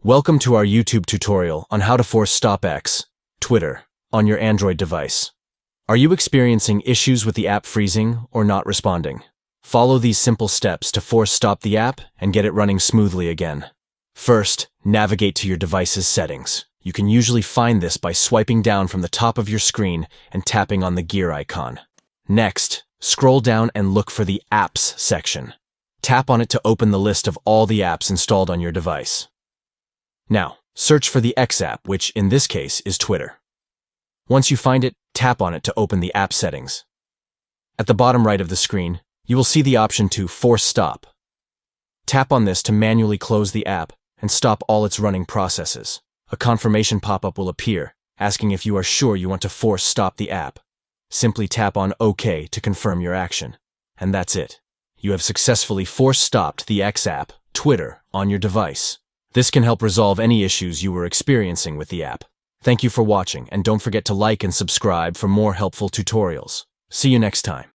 Welcome to our YouTube tutorial on how to force stop X, Twitter, on your Android device. Are you experiencing issues with the app freezing or not responding? Follow these simple steps to force stop the app and get it running smoothly again. First, navigate to your device's settings. You can usually find this by swiping down from the top of your screen and tapping on the gear icon. Next, scroll down and look for the Apps section. Tap on it to open the list of all the apps installed on your device. Now, search for the X app, which in this case is Twitter. Once you find it, tap on it to open the app settings. At the bottom right of the screen, you will see the option to force stop. Tap on this to manually close the app and stop all its running processes. A confirmation pop-up will appear, asking if you are sure you want to force stop the app. Simply tap on OK to confirm your action. And that's it. You have successfully force stopped the X app, Twitter, on your device. This can help resolve any issues you were experiencing with the app. Thank you for watching, and don't forget to like and subscribe for more helpful tutorials. See you next time.